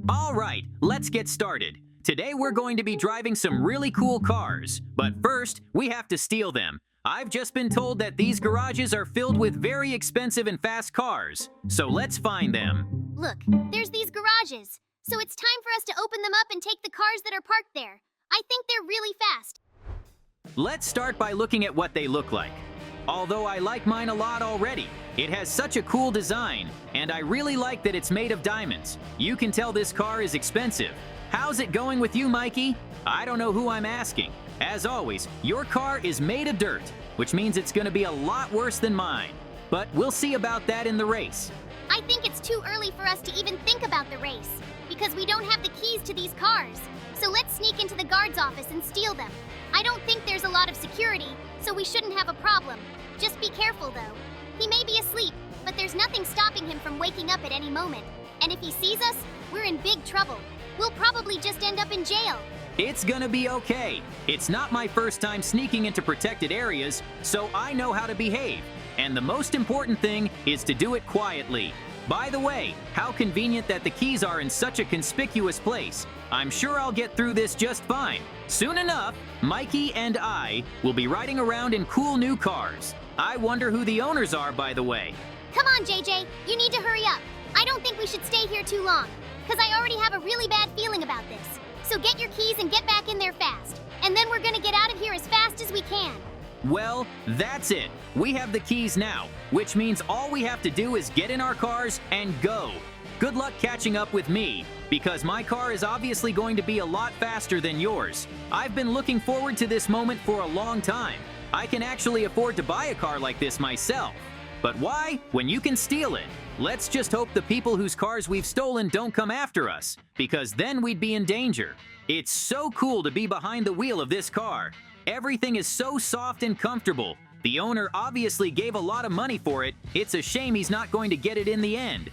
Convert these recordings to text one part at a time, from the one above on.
Alright, let's get started. Today we're going to be driving some really cool cars, but first, we have to steal them. I've just been told that these garages are filled with very expensive and fast cars, so let's find them. Look, there's these garages, so it's time for us to open them up and take the cars that are parked there. I think they're really fast. Let's start by looking at what they look like. Although I like mine a lot already. It has such a cool design, and I really like that it's made of diamonds. You can tell this car is expensive. How's it going with you, Mikey? I don't know who I'm asking. As always, your car is made of dirt, which means it's going to be a lot worse than mine. But we'll see about that in the race. I think it's too early for us to even think about the race, because we don't have the keys to these cars. So let's sneak into the guard's office and steal them. I don't think there's a lot of security, so we shouldn't have a problem. Just be careful, though. He may be asleep, but there's nothing stopping him from waking up at any moment. And if he sees us, we're in big trouble. We'll probably just end up in jail. It's gonna be okay. It's not my first time sneaking into protected areas, so I know how to behave. And the most important thing is to do it quietly. By the way, how convenient that the keys are in such a conspicuous place. I'm sure I'll get through this just fine. Soon enough, Mikey and I will be riding around in cool new cars. I wonder who the owners are, by the way. Come on, JJ, you need to hurry up. I don't think we should stay here too long, because I already have a really bad feeling about this. So get your keys and get back in there fast. And then we're gonna get out of here as fast as we can. Well, that's it. We have the keys now, which means all we have to do is get in our cars and go. Good luck catching up with me, because my car is obviously going to be a lot faster than yours. I've been looking forward to this moment for a long time. I can actually afford to buy a car like this myself. But why, when you can steal it? Let's just hope the people whose cars we've stolen don't come after us, because then we'd be in danger. It's so cool to be behind the wheel of this car. Everything is so soft and comfortable. The owner obviously gave a lot of money for it. It's a shame he's not going to get it in the end.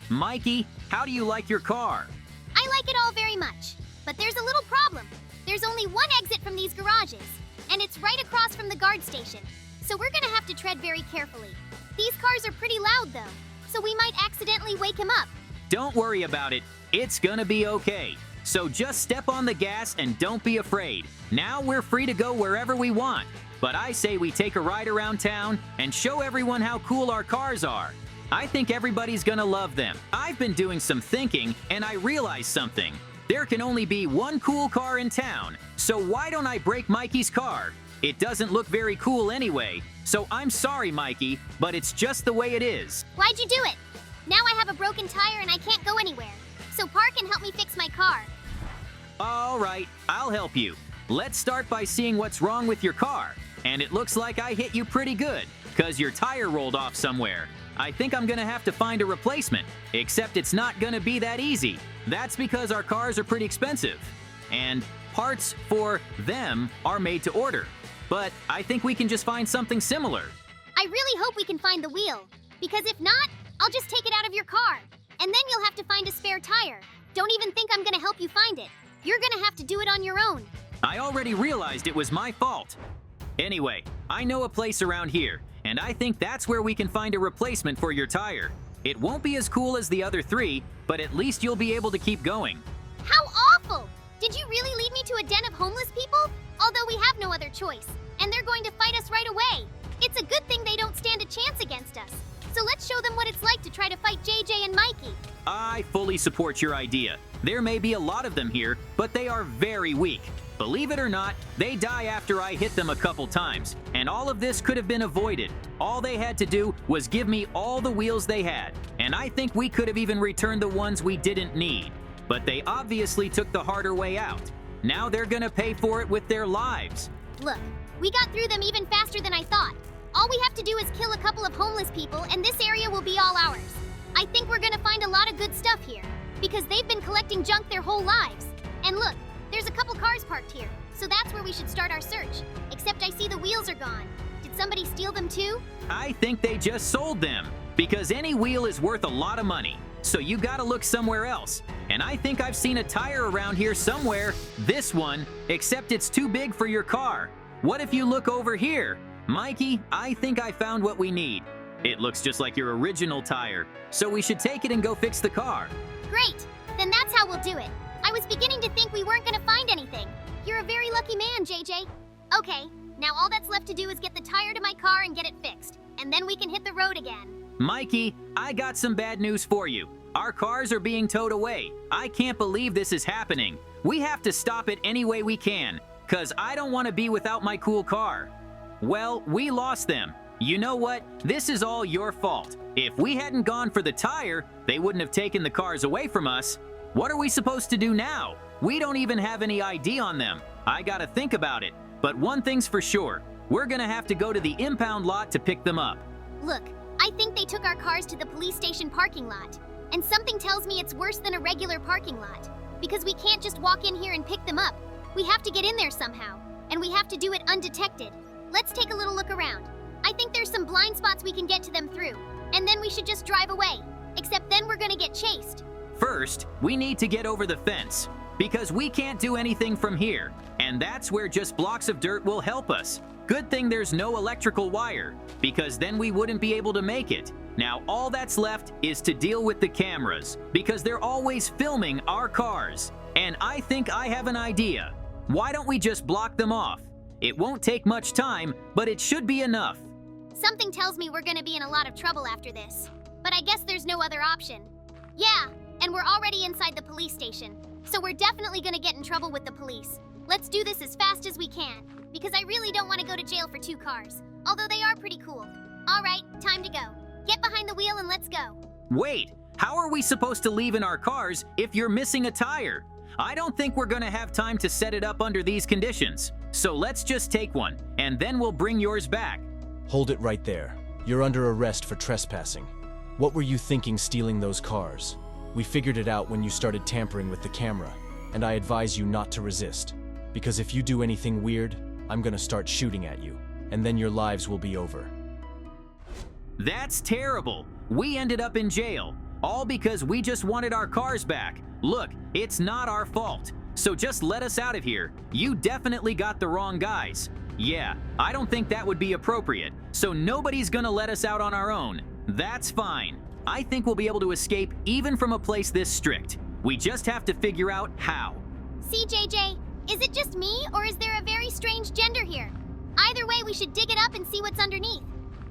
Mikey, how do you like your car? I like it all very much, but there's a little problem. There's only one exit from these garages, and it's right across from the guard station. So we're gonna have to tread very carefully. These cars are pretty loud though, so we might accidentally wake him up. Don't worry about it. It's gonna be okay. So just step on the gas and don't be afraid. Now we're free to go wherever we want. But I say we take a ride around town and show everyone how cool our cars are. I think everybody's gonna love them. I've been doing some thinking and I realized something. There can only be one cool car in town, so why don't I break Mikey's car? It doesn't look very cool anyway, so I'm sorry, Mikey, but it's just the way it is. Why'd you do it? Now I have a broken tire and I can't go anywhere. So park and help me fix my car. All right, I'll help you. Let's start by seeing what's wrong with your car. And it looks like I hit you pretty good, because your tire rolled off somewhere. I think I'm gonna have to find a replacement, except it's not gonna be that easy. That's because our cars are pretty expensive, and parts for them are made to order. But I think we can just find something similar. I really hope we can find the wheel, because if not, I'll just take it out of your car, and then you'll have to find a spare tire. Don't even think I'm gonna help you find it. You're gonna have to do it on your own. I already realized it was my fault. Anyway, I know a place around here, and I think that's where we can find a replacement for your tire. It won't be as cool as the other three, but at least you'll be able to keep going. How awful! Did you really lead me to a den of homeless people? Although we have no other choice, and they're going to fight us right away. It's a good thing they don't stand a chance against us. So let's show them what it's like to try to fight JJ and Mikey. I fully support your idea. There may be a lot of them here, but they are very weak. Believe it or not, they die after I hit them a couple times, and all of this could have been avoided. All they had to do was give me all the wheels they had, and I think we could have even returned the ones we didn't need. But they obviously took the harder way out. Now they're gonna pay for it with their lives. Look, we got through them even faster than I thought. All we have to do is kill a couple of homeless people, and this area will be all ours. I think we're gonna find a lot of good stuff here, because they've been collecting junk their whole lives. And look, there's a couple cars parked here, so that's where we should start our search. Except I see the wheels are gone. Did somebody steal them too? I think they just sold them, because any wheel is worth a lot of money. So you gotta look somewhere else. And I think I've seen a tire around here somewhere. This one, except it's too big for your car. What if you look over here? Mikey, I think I found what we need. It looks just like your original tire, so we should take it and go fix the car. Great! Then that's how we'll will do it. I was beginning to think we weren't gonna find anything. You're a very lucky man, JJ. Okay, now all that's left to do is get the tire to my car and get it fixed. And then we can hit the road again. Mikey, I got some bad news for you. Our cars are being towed away. I can't believe this is happening. We have to stop it any way we can, 'cause I don't want to be without my cool car. Well, we lost them. You know what? This is all your fault. If we hadn't gone for the tire, they wouldn't have taken the cars away from us. What are we supposed to do now? We don't even have any ID on them. I gotta think about it. But one thing's for sure. We're gonna have to go to the impound lot to pick them up. Look, I think they took our cars to the police station parking lot. And something tells me it's worse than a regular parking lot. Because we can't just walk in here and pick them up. We have to get in there somehow. And we have to do it undetected. Let's take a little look around. I think there's some blind spots we can get to them through. And then we should just drive away. Except then we're gonna get chased. First, we need to get over the fence. Because we can't do anything from here. And that's where just blocks of dirt will help us. Good thing there's no electrical wire, because then we wouldn't be able to make it. Now all that's left is to deal with the cameras, because they're always filming our cars. And I think I have an idea. Why don't we just block them off? It won't take much time, but it should be enough. Something tells me we're gonna be in a lot of trouble after this. But I guess there's no other option. Yeah, and we're already inside the police station. So we're definitely gonna get in trouble with the police. Let's do this as fast as we can, because I really don't want to go to jail for 2 cars, although they are pretty cool. All right, time to go. Get behind the wheel and let's go. Wait, how are we supposed to leave in our cars if you're missing a tire? I don't think we're gonna have time to set it up under these conditions. So let's just take one, and then we'll bring yours back. Hold it right there. You're under arrest for trespassing. What were you thinking stealing those cars? We figured it out when you started tampering with the camera, and I advise you not to resist. Because if you do anything weird, I'm gonna start shooting at you, and then your lives will be over. That's terrible. We ended up in jail, all because we just wanted our cars back. Look, it's not our fault. So just let us out of here. You definitely got the wrong guys. Yeah, I don't think that would be appropriate, so nobody's gonna let us out on our own. That's fine. I think we'll be able to escape even from a place this strict. We just have to figure out how. See, JJ, is it just me, or is there a very strange gender here? Either way, we should dig it up and see what's underneath.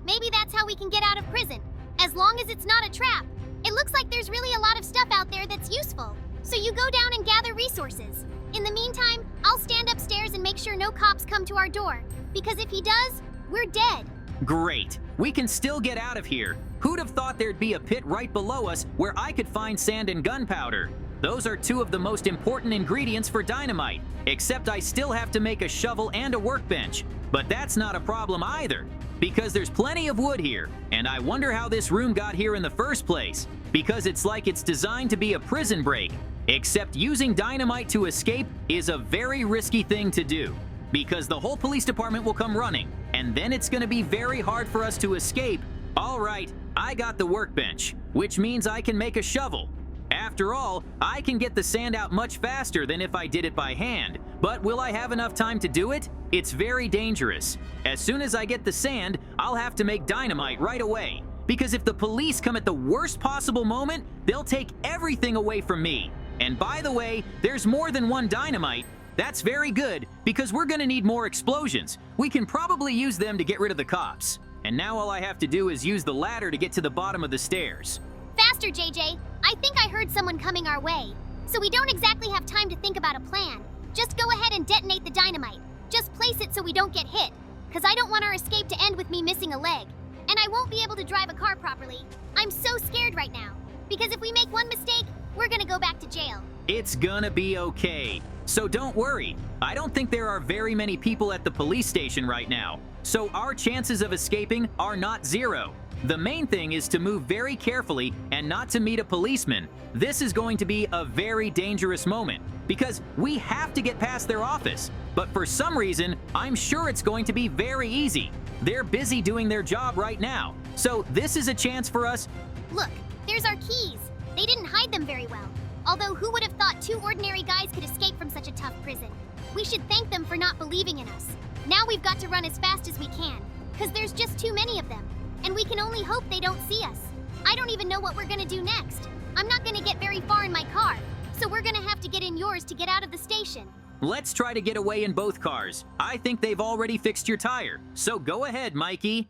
Maybe that's how we can get out of prison, as long as it's not a trap. It looks like there's really a lot of stuff out there that's useful. So you go down and gather resources. In the meantime, I'll stand upstairs and make sure no cops come to our door. Because if he does, we're dead. Great. We can still get out of here. Who'd have thought there'd be a pit right below us where I could find sand and gunpowder? Those are 2 of the most important ingredients for dynamite, except I still have to make a shovel and a workbench. But that's not a problem either, because there's plenty of wood here, and I wonder how this room got here in the first place, because it's like it's designed to be a prison break, except using dynamite to escape is a very risky thing to do, because the whole police department will come running, and then it's gonna be very hard for us to escape. All right, I got the workbench, which means I can make a shovel. After all, I can get the sand out much faster than if I did it by hand. But will I have enough time to do it? It's very dangerous. As soon as I get the sand, I'll have to make dynamite right away. Because if the police come at the worst possible moment, they'll take everything away from me. And by the way, there's more than one dynamite. That's very good, because we're gonna need more explosions. We can probably use them to get rid of the cops. And now all I have to do is use the ladder to get to the bottom of the stairs. Faster, JJ. I think I heard someone coming our way. So we don't exactly have time to think about a plan. Just go ahead and detonate the dynamite. Just place it so we don't get hit. Because I don't want our escape to end with me missing a leg. And I won't be able to drive a car properly. I'm so scared right now. Because if we make one mistake, we're gonna go back to jail. It's gonna be okay. So don't worry. I don't think there are very many people at the police station right now. So our chances of escaping are not 0. The main thing is to move very carefully and not to meet a policeman. This is going to be a very dangerous moment because we have to get past their office. But for some reason, I'm sure it's going to be very easy. They're busy doing their job right now. So this is a chance for us. Look, there's our keys. They didn't hide them very well. Although who would have thought 2 ordinary guys could escape from such a tough prison? We should thank them for not believing in us. Now we've got to run as fast as we can, because there's just too many of them. And we can only hope they don't see us. I don't even know what we're gonna do next. I'm not gonna get very far in my car, so so we're gonna have to get in yours to get out of the station. Let's try to get away in both cars. I think they've already fixed your tire, so go ahead, Mikey.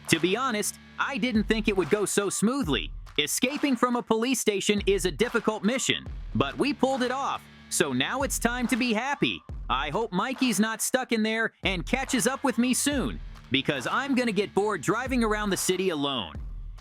To be honest, I didn't think it would go so smoothly. Escaping from a police station is a difficult mission, but we pulled it off, so now it's time to be happy. I hope Mikey's not stuck in there and catches up with me soon, because I'm gonna get bored driving around the city alone.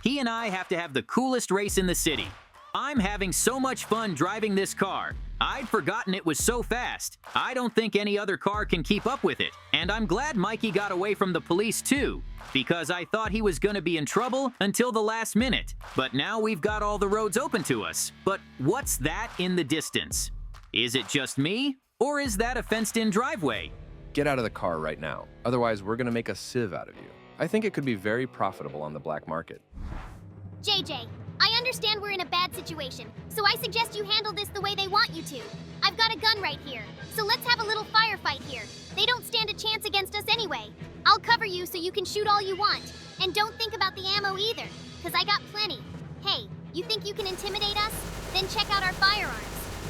He and I have to have the coolest race in the city. I'm having so much fun driving this car. I'd forgotten it was so fast. I don't think any other car can keep up with it. And I'm glad Mikey got away from the police too, because I thought he was gonna be in trouble until the last minute. But now we've got all the roads open to us. But what's that in the distance? Is it just me? Or is that a fenced-in driveway? Get out of the car right now. Otherwise, we're gonna make a sieve out of you. I think it could be very profitable on the black market. JJ, I understand we're in a bad situation, so I suggest you handle this the way they want you to. I've got a gun right here, so let's have a little firefight here. They don't stand a chance against us anyway. I'll cover you so you can shoot all you want. And don't think about the ammo either, because I got plenty. Hey, you think you can intimidate us? Then check out our firearms.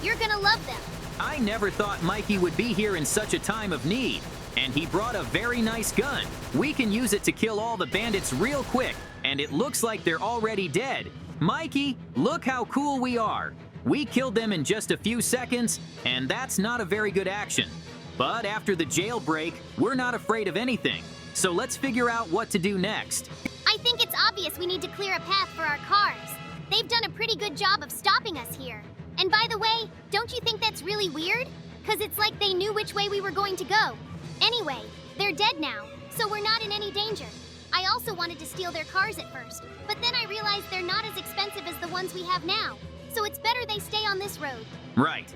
You're gonna love them. I never thought Mikey would be here in such a time of need. And he brought a very nice gun. We can use it to kill all the bandits real quick, and it looks like they're already dead. Mikey, look how cool we are. We killed them in just a few seconds, and that's not a very good action. But after the jailbreak, we're not afraid of anything. So let's figure out what to do next. I think it's obvious we need to clear a path for our cars. They've done a pretty good job of stopping us here. And by the way, don't you think that's really weird? Because it's like they knew which way we were going to go. Anyway, they're dead now, so we're not in any danger. I also wanted to steal their cars at first, but then I realized they're not as expensive as the ones we have now. So it's better they stay on this road. Right.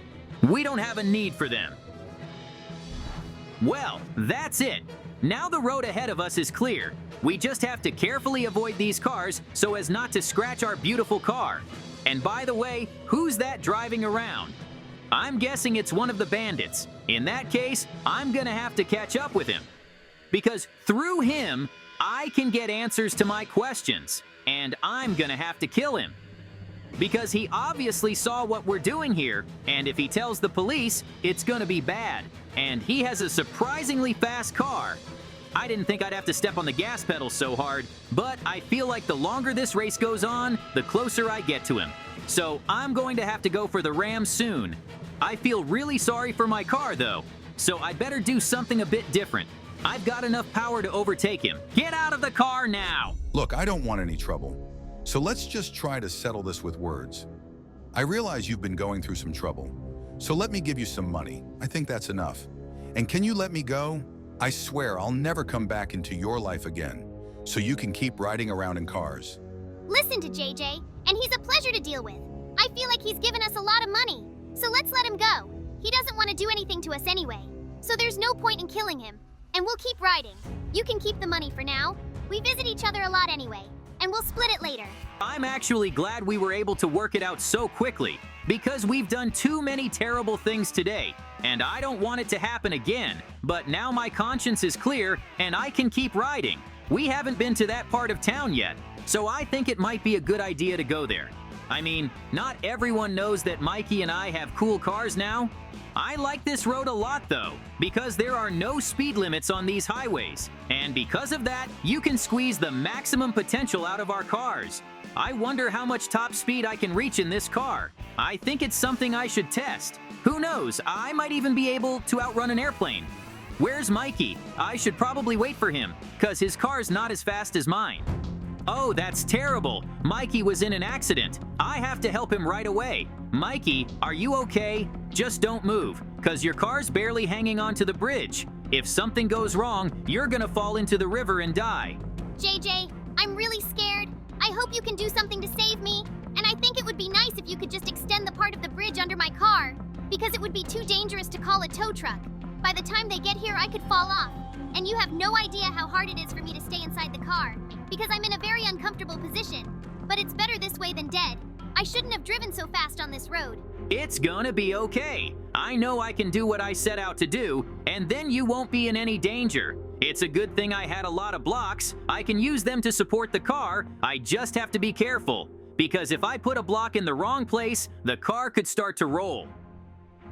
We don't have a need for them. Well, that's it. Now the road ahead of us is clear. We just have to carefully avoid these cars so as not to scratch our beautiful car. And by the way, who's that driving around? I'm guessing it's one of the bandits. In that case, I'm gonna have to catch up with him. Because through him, I can get answers to my questions, and I'm gonna have to kill him. Because he obviously saw what we're doing here, and if he tells the police, it's gonna be bad. And he has a surprisingly fast car. I didn't think I'd have to step on the gas pedal so hard, but I feel like the longer this race goes on, the closer I get to him. So I'm going to have to go for the Ram soon. I feel really sorry for my car though, so I better do something a bit different. I've got enough power to overtake him. Get out of the car now! Look, I don't want any trouble. So let's just try to settle this with words. I realize you've been going through some trouble. So let me give you some money. I think that's enough. And can you let me go? I swear I'll never come back into your life again. So you can keep riding around in cars. Listen to JJ, and he's a pleasure to deal with. I feel like he's given us a lot of money, so let's let him go. He doesn't want to do anything to us anyway, so there's no point in killing him. And we'll keep riding. You can keep the money for now. We visit each other a lot anyway, and we'll split it later. I'm actually glad we were able to work it out so quickly, because we've done too many terrible things today, and I don't want it to happen again. But now my conscience is clear, and I can keep riding. We haven't been to that part of town yet, so I think it might be a good idea to go there. I mean, not everyone knows that Mikey and I have cool cars now. I like this road a lot though, because there are no speed limits on these highways. And because of that, you can squeeze the maximum potential out of our cars. I wonder how much top speed I can reach in this car. I think it's something I should test. Who knows, I might even be able to outrun an airplane. Where's Mikey? I should probably wait for him, cause his car's not as fast as mine. Oh, that's terrible. Mikey was in an accident. I have to help him right away. Mikey, are you okay? Just don't move, cause your car's barely hanging onto the bridge. If something goes wrong, you're gonna fall into the river and die. JJ, I'm really scared. I hope you can do something to save me. And I think it would be nice if you could just extend the part of the bridge under my car, because it would be too dangerous to call a tow truck. By the time they get here, I could fall off. And you have no idea how hard it is for me to stay inside the car, because I'm in a very uncomfortable position. But it's better this way than dead. I shouldn't have driven so fast on this road. It's gonna be okay. I know I can do what I set out to do, and then you won't be in any danger. It's a good thing I had a lot of blocks. I can use them to support the car. I just have to be careful. because if I put a block in the wrong place, the car could start to roll.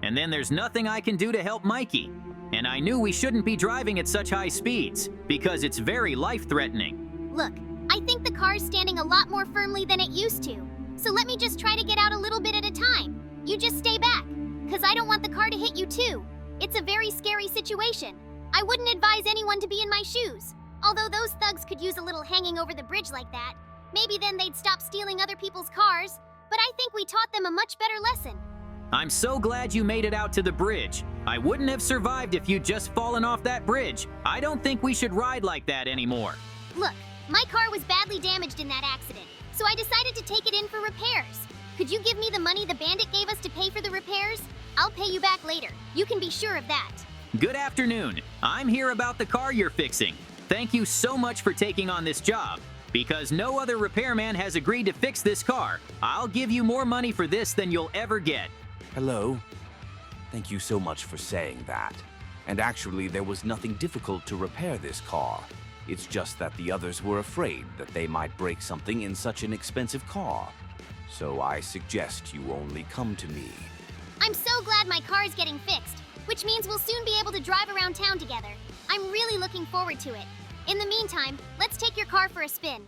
And then there's nothing I can do to help Mikey. And I knew we shouldn't be driving at such high speeds, because it's very life-threatening. Look, I think the car's standing a lot more firmly than it used to. So let me just try to get out a little bit at a time. You just stay back, because I don't want the car to hit you too. It's a very scary situation. I wouldn't advise anyone to be in my shoes. Although those thugs could use a little hanging over the bridge like that. Maybe then they'd stop stealing other people's cars. But I think we taught them a much better lesson. I'm so glad you made it out to the bridge. I wouldn't have survived if you'd just fallen off that bridge. I don't think we should ride like that anymore. Look, my car was badly damaged in that accident, so I decided to take it in for repairs. Could you give me the money the bandit gave us to pay for the repairs? I'll pay you back later. You can be sure of that. Good afternoon. I'm here about the car you're fixing. Thank you so much for taking on this job. Because no other repairman has agreed to fix this car, I'll give you more money for this than you'll ever get. Hello. Thank you so much for saying that. And actually, there was nothing difficult to repair this car. It's just that the others were afraid that they might break something in such an expensive car. So I suggest you only come to me. I'm so glad my car is getting fixed, which means we'll soon be able to drive around town together. I'm really looking forward to it. In the meantime, let's take your car for a spin.